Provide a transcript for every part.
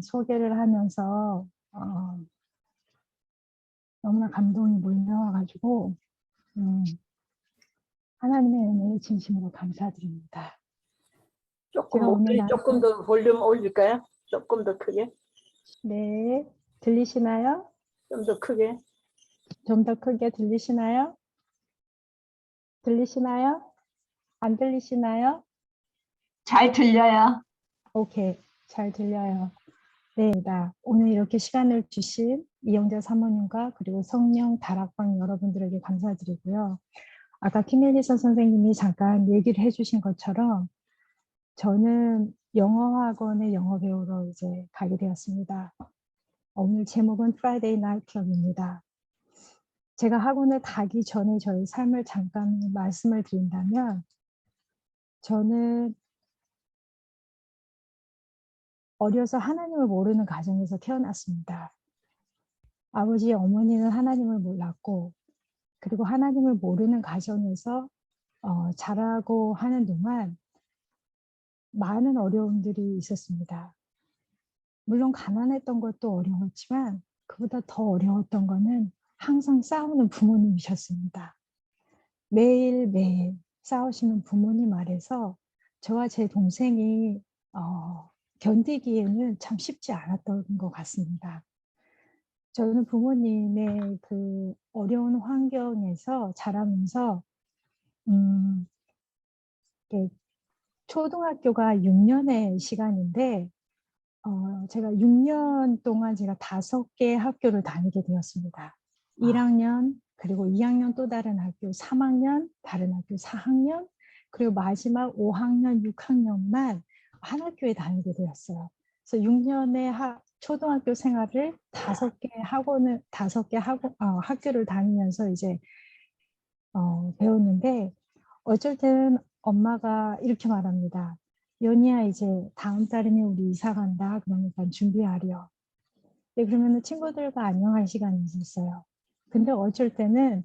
소개를 하면서 너무나 감동이 몰려와가지고 하나님의 은혜에 진심으로 감사드립니다. 조금 더 볼륨 올릴까요? 조금 더 크게. 네, 들리시나요? 좀 더 크게. 좀 더 크게 들리시나요? 들리시나요? 안 들리시나요? 잘 들려요. 오케이, 잘 들려요. 네, 오늘 이렇게 시간을 주신 이영자 사모님과 그리고 성령 다락방 여러분들에게 감사드리고요. 아까 김혜리선 선생님이 잠깐 얘기를 해주신 것처럼 저는 영어학원의 영어 배우러 이제 가게 되었습니다. 오늘 제목은 Friday Night Club입니다. 제가 학원을 가기 전에 저의 삶을 잠깐 말씀을 드린다면 저는 어려서 하나님을 모르는 가정에서 태어났습니다. 아버지, 어머니는 하나님을 몰랐고 그리고 하나님을 모르는 가정에서 자라고 하는 동안 많은 어려움들이 있었습니다. 물론 가난했던 것도 어려웠지만 그보다 더 어려웠던 거는 항상 싸우는 부모님이셨습니다. 매일매일 싸우시는 부모님 아래서 저와 제 동생이 견디기에는 참 쉽지 않았던 것 같습니다. 저는 부모님의 그 어려운 환경에서 자라면서 초등학교가 6년의 시간인데 제가 6년 동안 제가 5개의 학교를 다니게 되었습니다. 1학년, 그리고 2학년 또 다른 학교, 3학년, 다른 학교, 4학년, 그리고 마지막 5학년, 6학년만 한 학교에 다니게 되었어요. 그래서 6년의 초등학교 생활을 5개 학교를 다니면서 이제 배웠는데 어쩔 때는 엄마가 이렇게 말합니다. 연희야, 이제 다음 달이면 우리 이사 간다. 그러니까 준비하려. 네, 그러면 친구들과 안녕할 시간이 있었어요. 근데 어쩔 때는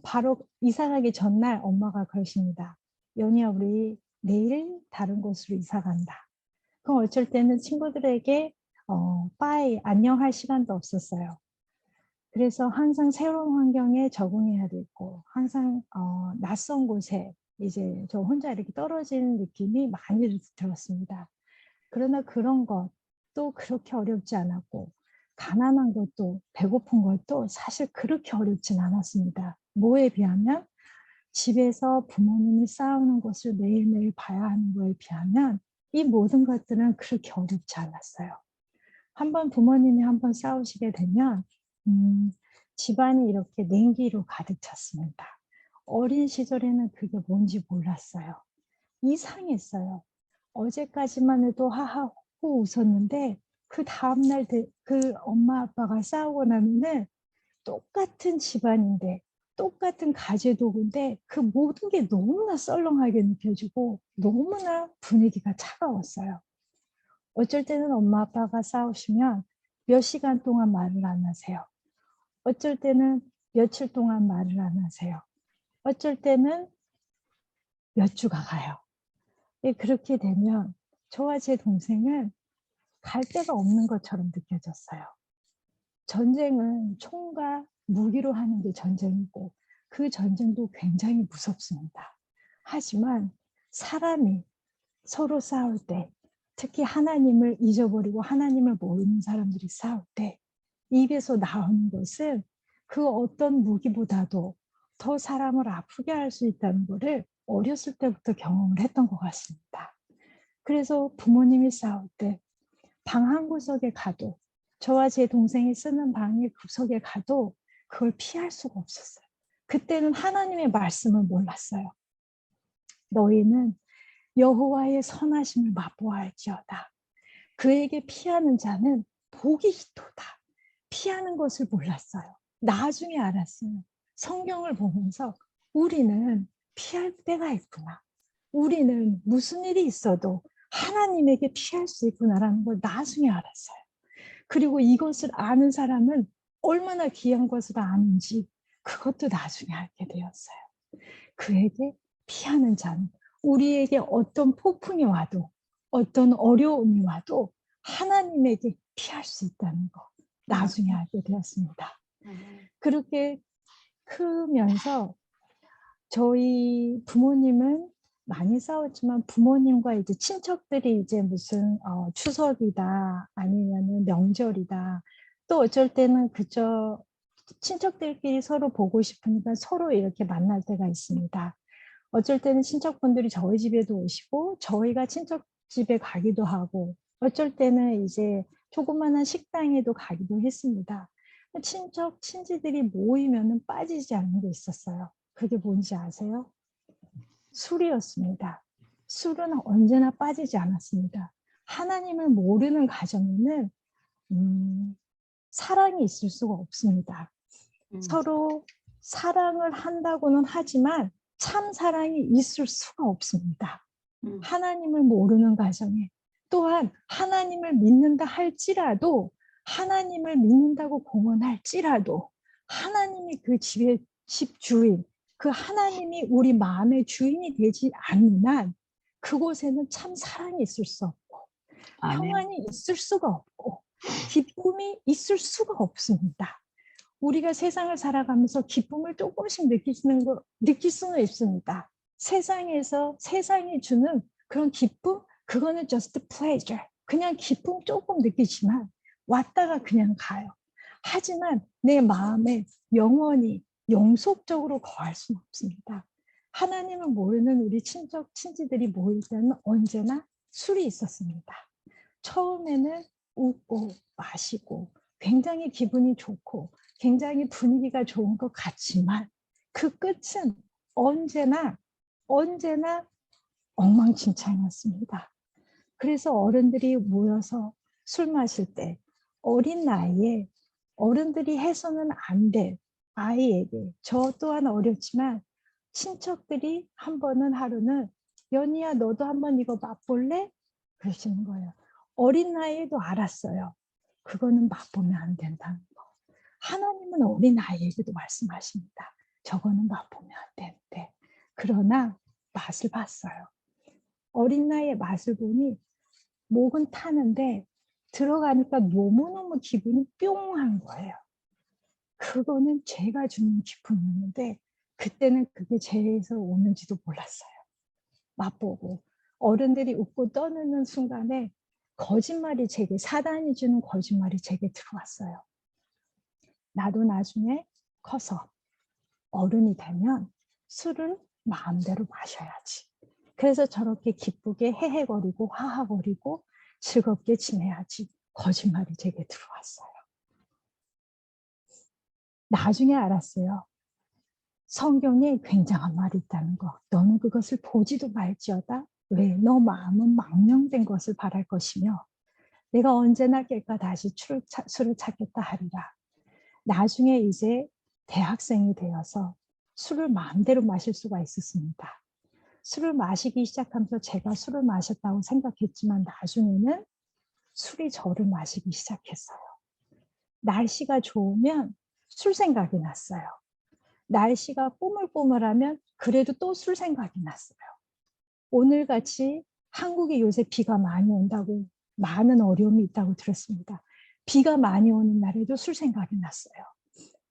바로 이사 가기 전날 엄마가 그러십니다. 연희야, 우리 내일 다른 곳으로 이사 간다. 그럼 어쩔 때는 친구들에게 빠이, 안녕할 시간도 없었어요. 그래서 항상 새로운 환경에 적응해야 되고 항상 낯선 곳에 이제 저 혼자 이렇게 떨어지는 느낌이 많이 들었습니다. 그러나 그런 것도 그렇게 어렵지 않았고 가난한 것도 배고픈 것도 사실 그렇게 어렵진 않았습니다. 뭐에 비하면 집에서 부모님이 싸우는 것을 매일매일 봐야 하는 거에 비하면 이 모든 것들은 그렇게 어렵지 않았어요. 한번 부모님이 한번 싸우시게 되면 집안이 이렇게 냉기로 가득 찼습니다. 어린 시절에는 그게 뭔지 몰랐어요. 이상했어요. 어제까지만 해도 하하호 웃었는데 그 다음날 그 엄마 아빠가 싸우고 나면은 똑같은 집안인데 똑같은 가재도구인데 그 모든 게 너무나 썰렁하게 느껴지고 너무나 분위기가 차가웠어요. 어쩔 때는 엄마 아빠가 싸우시면 몇 시간 동안 말을 안 하세요. 어쩔 때는 며칠 동안 말을 안 하세요. 어쩔 때는 몇 주가 가요. 그렇게 되면 저와 제 동생은 갈 데가 없는 것처럼 느껴졌어요. 전쟁은 총과 무기로 하는 게 전쟁이고 그 전쟁도 굉장히 무섭습니다. 하지만 사람이 서로 싸울 때 특히 하나님을 잊어버리고 하나님을 모르는 사람들이 싸울 때 입에서 나오는 것은 그 어떤 무기보다도 더 사람을 아프게 할 수 있다는 것을 어렸을 때부터 경험을 했던 것 같습니다. 그래서 부모님이 싸울 때 방 한 구석에 가도 저와 제 동생이 쓰는 방의 구석에 가도 그걸 피할 수가 없었어요. 그때는 하나님의 말씀을 몰랐어요. 너희는 여호와의 선하심을 맛보아할지어다. 그에게 피하는 자는 복이 있도다. 피하는 것을 몰랐어요. 나중에 알았어요. 성경을 보면서 우리는 피할 때가 있구나. 우리는 무슨 일이 있어도 하나님에게 피할 수 있구나라는 걸 나중에 알았어요. 그리고 이것을 아는 사람은 얼마나 귀한 것을 아는지 그것도 나중에 알게 되었어요. 그에게 피하는 자는 우리에게 어떤 폭풍이 와도 어떤 어려움이 와도 하나님에게 피할 수 있다는 거 나중에 알게 되었습니다. 그렇게 크면서 저희 부모님은 많이 싸웠지만 부모님과 이제 친척들이 이제 무슨 추석이다 아니면은 명절이다 또 어쩔 때는 그저 친척들끼리 서로 보고 싶으니까 서로 이렇게 만날 때가 있습니다. 어쩔 때는 친척분들이 저희 집에도 오시고 저희가 친척 집에 가기도 하고 어쩔 때는 이제 조그마한 식당에도 가기도 했습니다. 친척, 친지들이 모이면은 빠지지 않는 게 있었어요. 그게 뭔지 아세요? 술이었습니다. 술은 언제나 빠지지 않았습니다. 하나님을 모르는 가정에는 사랑이 있을 수가 없습니다. 서로 사랑을 한다고는 하지만 참 사랑이 있을 수가 없습니다. 하나님을 모르는 가정에 또한 하나님을 믿는다 할지라도 하나님을 믿는다고 공언할지라도 하나님이 그 집의 집주인 그 하나님이 우리 마음의 주인이 되지 않는 한 그곳에는 참 사랑이 있을 수 없고 평안이 있을 수가 없고 기쁨이 있을 수가 없습니다. 우리가 세상을 살아가면서 기쁨을 조금씩 느낄 수는 있습니다. 세상에서 세상이 주는 그런 기쁨, 그거는 just pleasure. 그냥 기쁨 조금 느끼지만 왔다가 그냥 가요. 하지만 내 마음에 영원히 영속적으로 거할 수는 없습니다. 하나님을 모르는 우리 친척, 친지들이 모일 때는 언제나 술이 있었습니다. 처음에는 웃고 마시고 굉장히 기분이 좋고 굉장히 분위기가 좋은 것 같지만 그 끝은 언제나 엉망진창이었습니다. 그래서 어른들이 모여서 술 마실 때 어린 나이에 어른들이 해서는 안 될 아이에게 저 또한 어렸지만 친척들이 한 번은 하루는 연희야 너도 한번 이거 맛볼래? 그러시는 거예요. 어린 나이에도 알았어요. 그거는 맛보면 안 된다는 거. 하나님은 어린 아이에게도 말씀하십니다. 저거는 맛보면 안 되는데. 그러나 맛을 봤어요. 어린 나이에 맛을 보니 목은 타는데 들어가니까 너무너무 기분이 뿅한 거예요. 그거는 죄가 주는 기쁨이었는데 그때는 그게 죄에서 오는지도 몰랐어요. 맛보고 어른들이 웃고 떠드는 순간에 거짓말이 제게 사단이 주는 거짓말이 제게 들어왔어요. 나도 나중에 커서 어른이 되면 술을 마음대로 마셔야지. 그래서 저렇게 기쁘게 헤헤거리고 하하거리고 즐겁게 지내야지. 거짓말이 제게 들어왔어요. 나중에 알았어요. 성경에 굉장한 말이 있다는 거. 너는 그것을 보지도 말지어다. 왜? 너 마음은 망령된 것을 바랄 것이며 내가 언제나 깰까 다시 술을 찾겠다 하리라. 나중에 이제 대학생이 되어서 술을 마음대로 마실 수가 있었습니다. 술을 마시기 시작하면서 제가 술을 마셨다고 생각했지만 나중에는 술이 저를 마시기 시작했어요. 날씨가 좋으면 술 생각이 났어요. 날씨가 꾸물꾸물하면 그래도 또 술 생각이 났어요. 오늘같이 한국에 요새 비가 많이 온다고 많은 어려움이 있다고 들었습니다. 비가 많이 오는 날에도 술 생각이 났어요.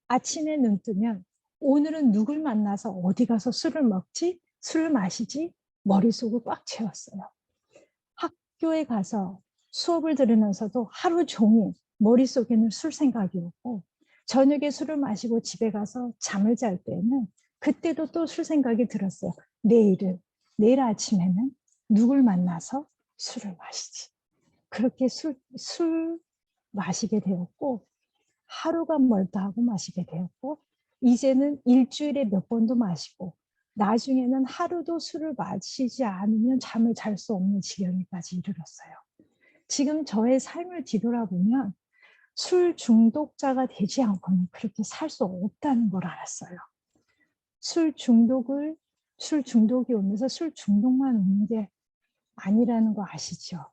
아침에 눈 뜨면 오늘은 누굴 만나서 어디 가서 술을 먹지? 술을 마시지? 머릿속을 꽉 채웠어요. 학교에 가서 수업을 들으면서도 하루 종일 머릿속에는 술 생각이 오고 저녁에 술을 마시고 집에 가서 잠을 잘 때는 그때도 또 술 생각이 들었어요. 내일 아침에는 누굴 만나서 술을 마시지. 그렇게 술 마시게 되었고 하루가 멀다 하고 마시게 되었고 이제는 일주일에 몇 번도 마시고 나중에는 하루도 술을 마시지 않으면 잠을 잘 수 없는 지경에까지 이르렀어요. 지금 저의 삶을 뒤돌아보면 술 중독자가 되지 않고는 그렇게 살 수 없다는 걸 알았어요. 술 중독이 오면서 술 중독만 오는 게 아니라는 거 아시죠?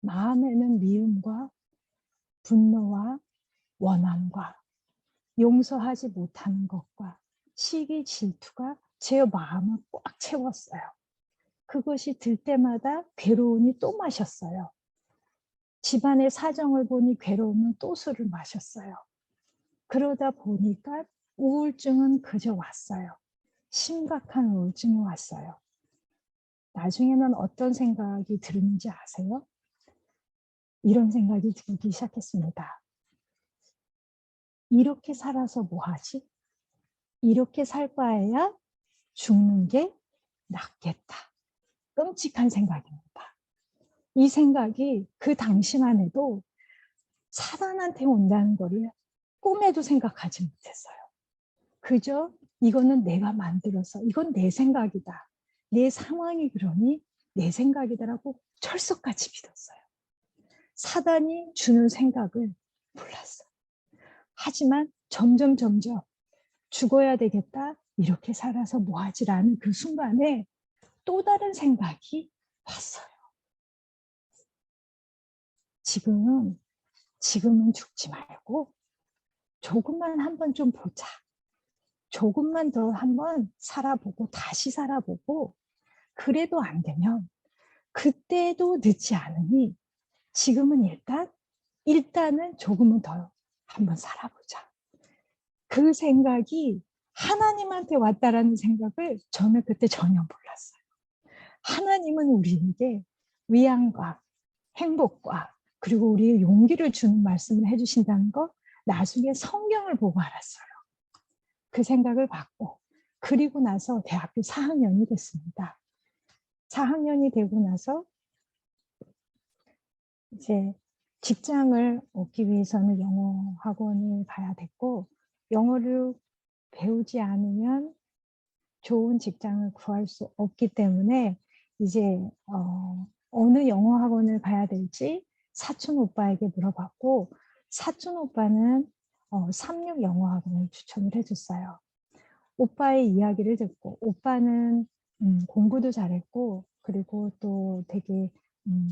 마음에는 미움과 분노와 원함과 용서하지 못하는 것과 시기 질투가 제 마음을 꽉 채웠어요. 그것이 들 때마다 괴로우니 또 마셨어요. 집안의 사정을 보니 괴로우면 또 술을 마셨어요. 그러다 보니까 우울증은 그저 왔어요. 심각한 우울증이 왔어요. 나중에는 어떤 생각이 들었는지 아세요? 이런 생각이 들기 시작했습니다. 이렇게 살아서 뭐하지? 이렇게 살 바에야 죽는 게 낫겠다. 끔찍한 생각입니다. 이 생각이 그 당시만 해도 사단한테 온다는 거를 꿈에도 생각하지 못했어요. 그저 이거는 내가 만들어서 이건 내 생각이다. 내 상황이 그러니 내 생각이다라고 철석같이 믿었어요. 사단이 주는 생각을 몰랐어요. 하지만 점점 죽어야 되겠다. 이렇게 살아서 뭐하지라는 그 순간에 또 다른 생각이 왔어요. 지금은 죽지 말고 조금만 한번 좀 보자. 조금만 더 한번 살아보고 다시 살아보고 그래도 안 되면 그때도 늦지 않으니 지금은 일단은 조금은 더 한번 살아보자. 그 생각이 하나님한테 왔다라는 생각을 저는 그때 전혀 몰랐어요. 하나님은 우리에게 위안과 행복과 그리고 우리의 용기를 주는 말씀을 해주신다는 거 나중에 성경을 보고 알았어요. 그 생각을 받고 그리고 나서 대학교 4학년이 됐습니다. 4학년이 되고 나서 이제 직장을 얻기 위해서는 영어 학원을 가야 됐고 영어를 배우지 않으면 좋은 직장을 구할 수 없기 때문에 이제 어느 영어 학원을 가야 될지 사촌 오빠에게 물어봤고 사촌 오빠는 36 영어 학원을 추천을 해줬어요. 오빠의 이야기를 듣고 오빠는 공부도 잘했고 그리고 또 되게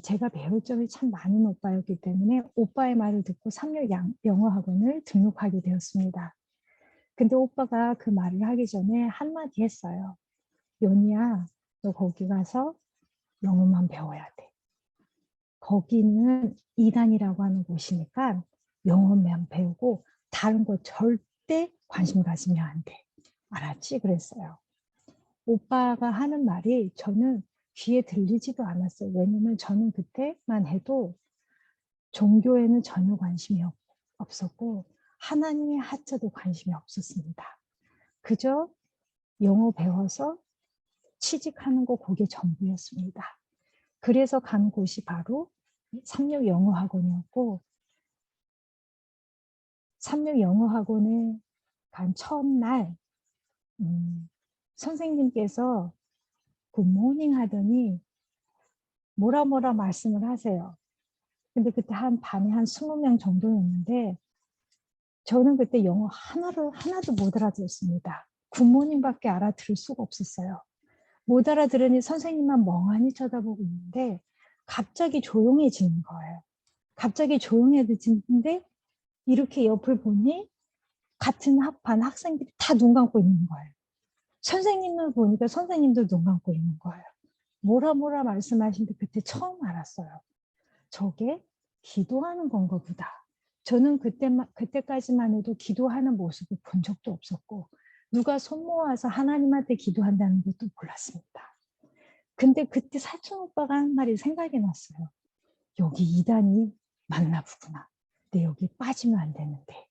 제가 배울 점이 참 많은 오빠였기 때문에 오빠의 말을 듣고 36 영어 학원을 등록하게 되었습니다. 근데 오빠가 그 말을 하기 전에 한마디 했어요. 연희야, 너 거기 가서 영어만 배워야 돼. 거기는 2단이라고 하는 곳이니까 영어만 배우고 다른 거 절대 관심 가지면 안 돼. 알았지? 그랬어요. 오빠가 하는 말이 저는 귀에 들리지도 않았어요. 왜냐면 저는 그때만 해도 종교에는 전혀 관심이 없었고 하나님의 하자도 관심이 없었습니다. 그저 영어 배워서 취직하는 거 그게 전부였습니다. 그래서 간 곳이 바로 36 영어 학원이었고 36 영어 학원에 간 첫날 선생님께서 굿모닝 하더니 뭐라 말씀을 하세요. 근데 그때 밤에 한 20명 정도였는데 저는 그때 영어 하나도 못 알아들었습니다. 굿모닝밖에 알아들을 수가 없었어요. 못 알아들으니 선생님만 멍하니 쳐다보고 있는데 갑자기 조용해지는 거예요. 갑자기 조용해지는데 이렇게 옆을 보니 같은 반 학생들이 다 눈 감고 있는 거예요. 선생님을 보니까 선생님도 눈 감고 있는 거예요. 뭐라 말씀하시는데 그때 처음 알았어요. 저게 기도하는 건가 보다. 저는 그때까지만 해도 기도하는 모습을 본 적도 없었고 누가 손 모아서 하나님한테 기도한다는 것도 몰랐습니다. 근데 그때 사촌 오빠가 한 말이 생각이 났어요. 여기 2단이 맞나 보구나. 근데 여기 빠지면 안 되는데.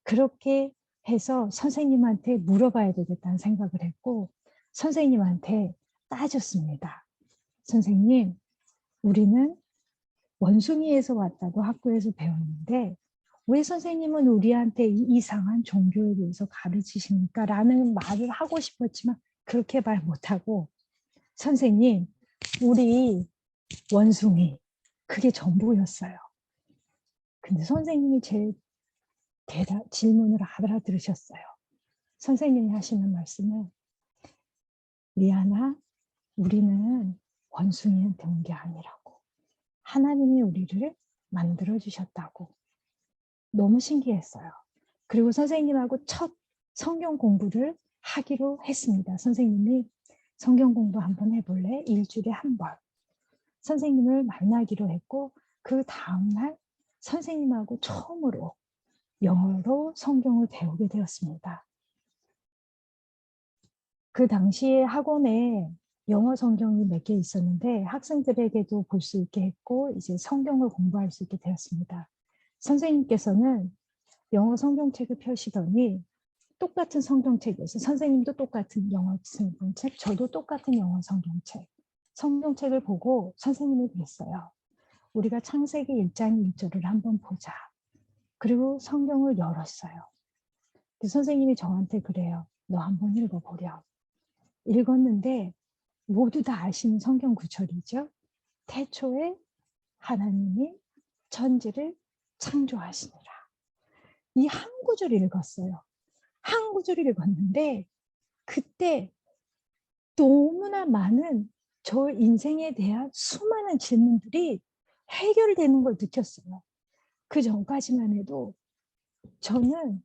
그렇게 해서 선생님한테 물어봐야 되겠다는 생각을 했고 선생님한테 따졌습니다. 선생님, 우리는 원숭이에서 왔다고 학교에서 배웠는데 왜 선생님은 우리한테 이상한 종교에 대해서 가르치십니까? 라는 말을 하고 싶었지만 그렇게 말 못하고 선생님, 우리 원숭이 그게 전부였어요. 근데 선생님이 제 질문을 알아들으셨어요. 선생님이 하시는 말씀은 리아나, 우리는 원숭이한테 온 게 아니라고. 하나님이 우리를 만들어주셨다고. 너무 신기했어요. 그리고 선생님하고 첫 성경 공부를 하기로 했습니다. 선생님이 성경 공부 한번 해볼래? 일주일에 한 번. 선생님을 만나기로 했고 그 다음날 선생님하고 처음으로 영어로 성경을 배우게 되었습니다. 그 당시에 학원에 영어 성경이 몇 개 있었는데 학생들에게도 볼 수 있게 했고 이제 성경을 공부할 수 있게 되었습니다. 선생님께서는 영어 성경책을 펴시더니 똑같은 성경책이어서 선생님도 똑같은 영어 성경책, 저도 똑같은 영어 성경책, 성경책을 보고 선생님이 그랬어요. 우리가 창세기 1장 1절을 한번 보자. 그리고 성경을 열었어요. 선생님이 저한테 그래요. 너 한번 읽어보렴. 읽었는데 모두 다 아시는 성경 구절이죠. 태초에 하나님이 천지를 창조하시니라. 이 한 구절 읽었어요. 한 구절 읽었는데 그때 너무나 많은 저 인생에 대한 수많은 질문들이 해결되는 걸 느꼈어요. 그 전까지만 해도 저는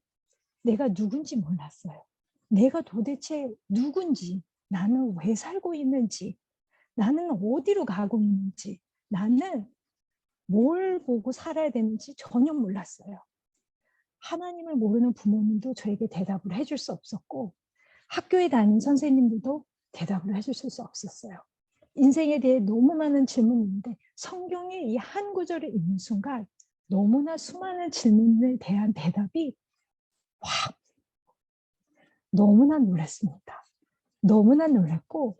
내가 누군지 몰랐어요. 내가 도대체 누군지, 나는 왜 살고 있는지, 나는 어디로 가고 있는지, 나는 뭘 보고 살아야 되는지 전혀 몰랐어요. 하나님을 모르는 부모님도 저에게 대답을 해줄 수 없었고 학교에 다니는 선생님들도 대답을 해줄 수 없었어요. 인생에 대해 너무 많은 질문이 있는데 성경의 이 한 구절을 읽는 순간 너무나 수많은 질문에 대한 대답이 확 너무나 놀랐습니다. 너무나 놀랐고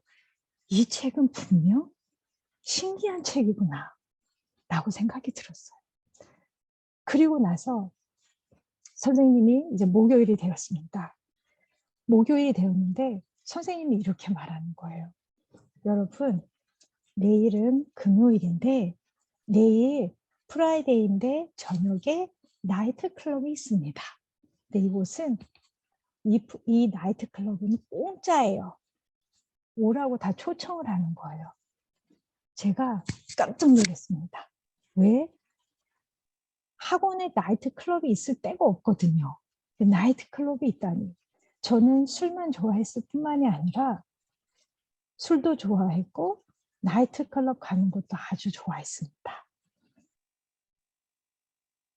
이 책은 분명 신기한 책이구나 라고 생각이 들었어요. 그리고 나서 선생님이 이제 목요일이 되었습니다. 목요일이 되었는데 선생님이 이렇게 말하는 거예요. 여러분, 내일은 금요일인데 내일 프라이데이인데 저녁에 나이트 클럽이 있습니다. 근데 이곳은 이 나이트 클럽은 공짜예요. 오라고 다 초청을 하는 거예요. 제가 깜짝 놀랐습니다. 왜? 학원에 나이트 클럽이 있을 때가 없거든요. 나이트 클럽이 있다니. 저는 술만 좋아했을 뿐만이 아니라 술도 좋아했고 나이트 클럽 가는 것도 아주 좋아했습니다.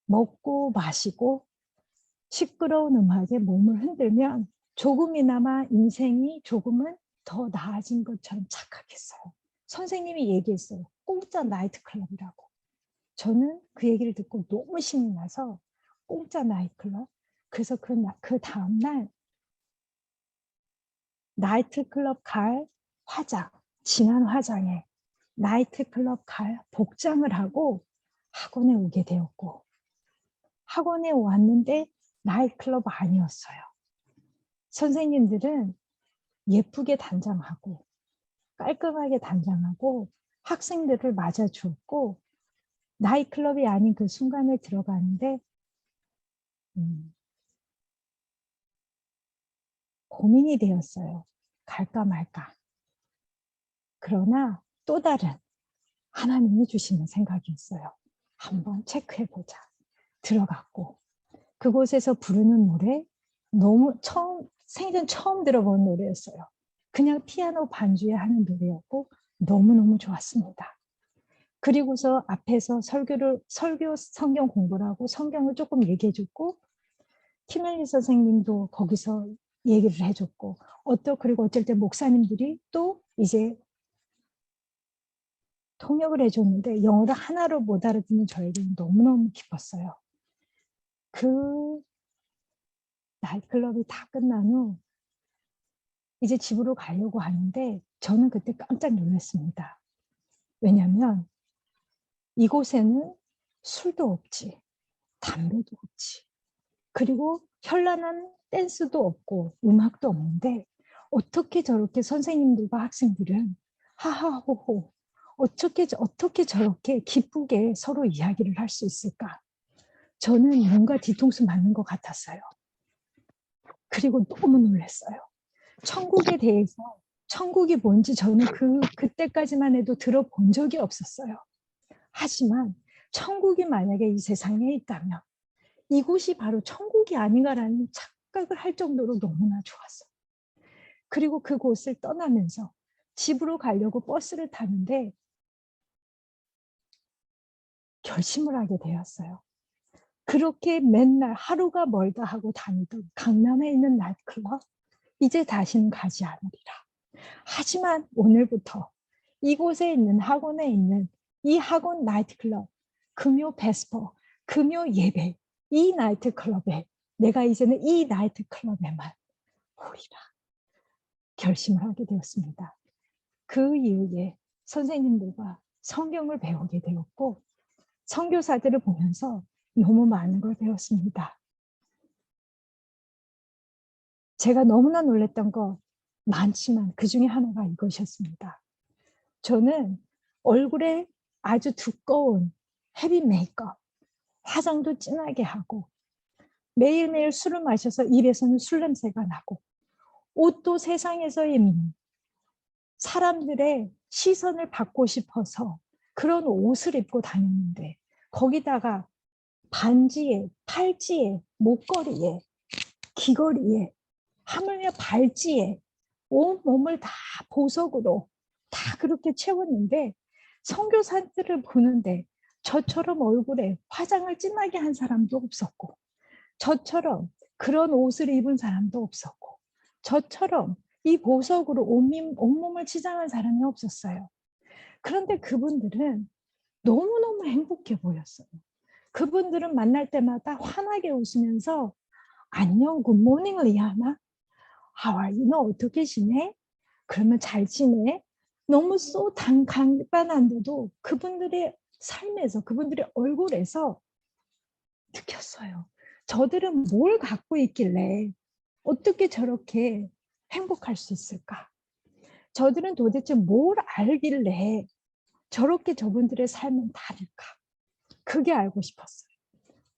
먹고 마시고 시끄러운 음악에 몸을 흔들면 조금이나마 인생이 조금은 더 나아진 것처럼 착각했어요. 선생님이 얘기했어요. 공짜 나이트 클럽이라고. 저는 그 얘기를 듣고 너무 신이 나서 공짜 나이트 클럽. 그래서 그 다음날 나이트 클럽 갈 화장, 진한 화장에 나이트 클럽 갈 복장을 하고 학원에 오게 되었고 학원에 왔는데 나이트클럽 아니었어요. 선생님들은 예쁘게 단장하고 깔끔하게 단장하고 학생들을 맞아주었고 나이트클럽이 아닌 그 순간에 들어가는데 고민이 되었어요. 갈까 말까. 그러나 또 다른 하나님이 주시는 생각이었어요. 한번 체크해보자. 들어갔고 그곳에서 부르는 노래 너무 생전 처음 들어본 노래였어요. 그냥 피아노 반주에 하는 노래였고 너무너무 좋았습니다. 그리고서 앞에서 설교 성경 공부를 하고 성경을 조금 얘기해 줬고 키멜리 선생님도 거기서 얘기를 해줬고 그리고 어쩔 때 목사님들이 또 이제 통역을 해줬는데 영어를 하나로 못 알아듣는 저에게는 너무너무 기뻤어요. 그 나이트클럽이 다 끝난 후 이제 집으로 가려고 하는데 저는 그때 깜짝 놀랐습니다. 왜냐하면 이곳에는 술도 없지, 담배도 없지, 그리고 현란한 댄스도 없고 음악도 없는데 어떻게 저렇게 선생님들과 학생들은 하하호호 어떻게 저렇게 기쁘게 서로 이야기를 할 수 있을까? 저는 뭔가 뒤통수 맞는 것 같았어요. 그리고 너무 놀랐어요. 천국에 대해서 천국이 뭔지 저는 그때까지만 해도 들어본 적이 없었어요. 하지만 천국이 만약에 이 세상에 있다면 이곳이 바로 천국이 아닌가라는 착각을 할 정도로 너무나 좋았어요. 그리고 그곳을 떠나면서 집으로 가려고 버스를 타는데 결심을 하게 되었어요. 그렇게 맨날 하루가 멀다 하고 다니던 강남에 있는 나이트클럽, 이제 다시는 가지 않으리라. 하지만 오늘부터 이곳에 있는 학원에 있는 이 학원 나이트클럽, 금요 베스퍼, 금요 예배, 이 나이트클럽에 내가 이제는 이 나이트클럽에만 오리라 결심을 하게 되었습니다. 그 이후에 선생님들과 성경을 배우게 되었고 선교사들을 보면서 너무 많은 걸 배웠습니다. 제가 너무나 놀랐던 거 많지만 그 중에 하나가 이것이었습니다. 저는 얼굴에 아주 두꺼운 헤비 메이크업, 화장도 진하게 하고 매일매일 술을 마셔서 입에서는 술 냄새가 나고 옷도 세상에서의 사람들의 시선을 받고 싶어서 그런 옷을 입고 다녔는데 거기다가 반지에, 팔찌에, 목걸이에, 귀걸이에, 하물며 발찌에 온 몸을 다 보석으로 다 그렇게 채웠는데 선교사들을 보는데 저처럼 얼굴에 화장을 진하게 한 사람도 없었고 저처럼 그런 옷을 입은 사람도 없었고 저처럼 이 보석으로 온몸을 치장한 사람이 없었어요. 그런데 그분들은 너무너무 행복해 보였어요. 그분들은 만날 때마다 환하게 웃으면서 안녕, 굿모닝 리아나. How are you? 너 어떻게 지내? 그러면 잘 지내? 너무 간단한데도 그분들의 삶에서, 그분들의 얼굴에서 느꼈어요. 저들은 뭘 갖고 있길래 어떻게 저렇게 행복할 수 있을까? 저들은 도대체 뭘 알길래 저렇게 저분들의 삶은 다를까? 그게 알고 싶었어요.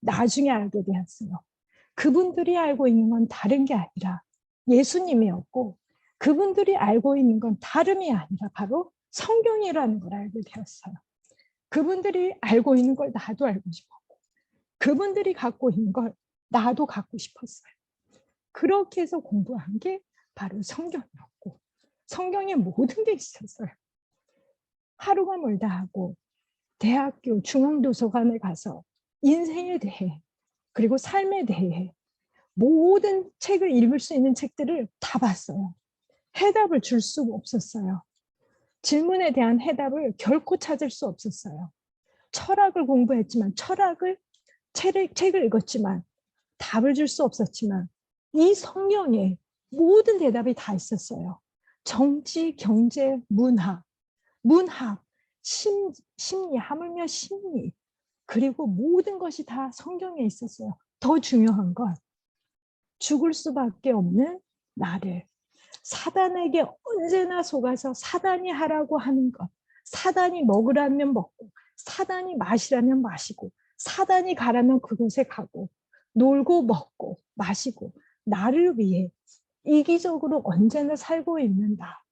나중에 알게 되었어요. 그분들이 알고 있는 건 다른 게 아니라 예수님이었고 그분들이 알고 있는 건 다름이 아니라 바로 성경이라는 걸 알게 되었어요. 그분들이 알고 있는 걸 나도 알고 싶었고 그분들이 갖고 있는 걸 나도 갖고 싶었어요. 그렇게 해서 공부한 게 바로 성경이었고 성경에 모든 게 있었어요. 하루가 멀다 하고 대학교 중앙도서관에 가서 인생에 대해 그리고 삶에 대해 모든 책을 읽을 수 있는 책들을 다 봤어요. 해답을 줄 수가 없었어요. 질문에 대한 해답을 결코 찾을 수 없었어요. 철학을 공부했지만 책을 읽었지만 답을 줄 수 없었지만 이 성경에 모든 대답이 다 있었어요. 정치, 경제, 문학, 심리, 하물며 심리 그리고 모든 것이 다 성경에 있었어요. 더 중요한 건 죽을 수밖에 없는 나를 사단에게 언제나 속아서 사단이 하라고 하는 것 사단이 먹으라면 먹고 사단이 마시라면 마시고 사단이 가라면 그곳에 가고 놀고 먹고 마시고 나를 위해 이기적으로 언제나 살고 있는다.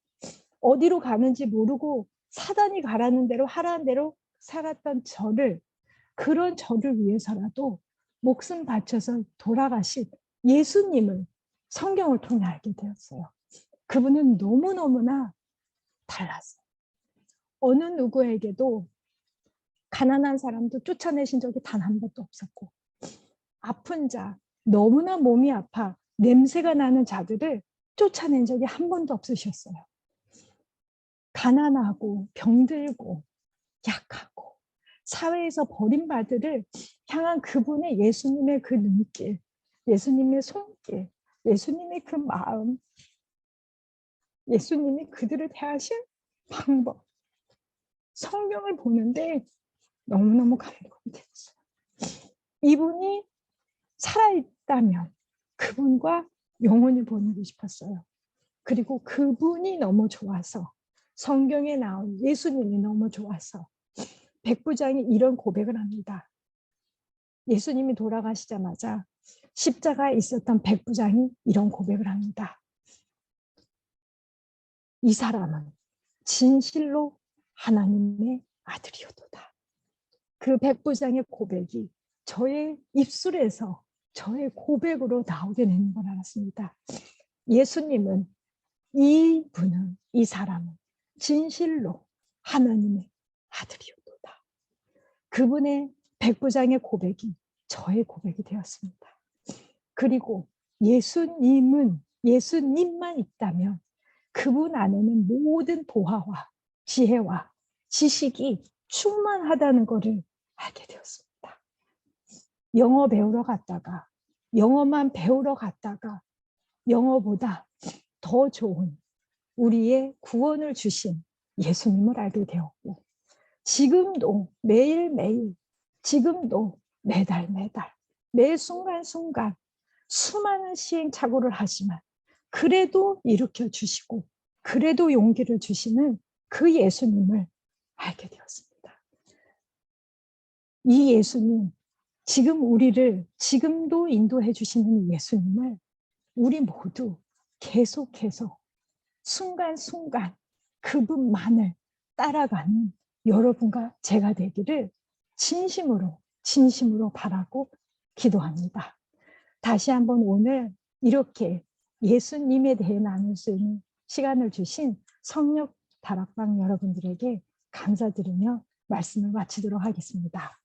어디로 가는지 모르고 사단이 가라는 대로 하라는 대로 살았던 그런 저를 위해서라도 목숨 바쳐서 돌아가신 예수님을 성경을 통해 알게 되었어요. 그분은 너무너무나 달랐어요. 어느 누구에게도 가난한 사람도 쫓아내신 적이 단 한 번도 없었고 아픈 자, 너무나 몸이 아파 냄새가 나는 자들을 쫓아낸 적이 한 번도 없으셨어요. 가난하고 병들고 약하고 사회에서 버림받으를 향한 그분의 예수님의 그 눈길, 예수님의 손길, 예수님의 그 마음, 예수님이 그들을 대하신 방법, 성경을 보는데 너무너무 감동이 됐어요. 이분이 살아있다면 그분과 영원히 보내고 싶었어요. 그리고 그분이 너무 좋아서 성경에 나온 예수님이 너무 좋아서 백부장이 이런 고백을 합니다. 예수님이 돌아가시자마자 십자가에 있었던 백부장이 이런 고백을 합니다. 이 사람은 진실로 하나님의 아들이었도다. 그 백부장의 고백이 저의 입술에서 저의 고백으로 나오게 되는 걸 알았습니다. 예수님은 이 사람은 진실로 하나님의 아들이었도다. 그분의 백부장의 고백이 저의 고백이 되었습니다. 그리고 예수님만 있다면 그분 안에는 모든 보화와 지혜와 지식이 충만하다는 것을 알게 되었습니다. 영어 배우러 갔다가 영어만 배우러 갔다가 영어보다 더 좋은 우리의 구원을 주신 예수님을 알게 되었고, 지금도 매일매일, 지금도 매달 매 순간순간 수많은 시행착오를 하지만 그래도 일으켜 주시고 그래도 용기를 주시는 그 예수님을 알게 되었습니다. 이 예수님, 지금 우리를 지금도 인도해 주시는 예수님을 우리 모두 계속해서 순간순간 그분만을 따라가는 여러분과 제가 되기를 진심으로 바라고 기도합니다. 다시 한번 오늘 이렇게 예수님에 대해 나눌 수 있는 시간을 주신 성령 다락방 여러분들에게 감사드리며 말씀을 마치도록 하겠습니다.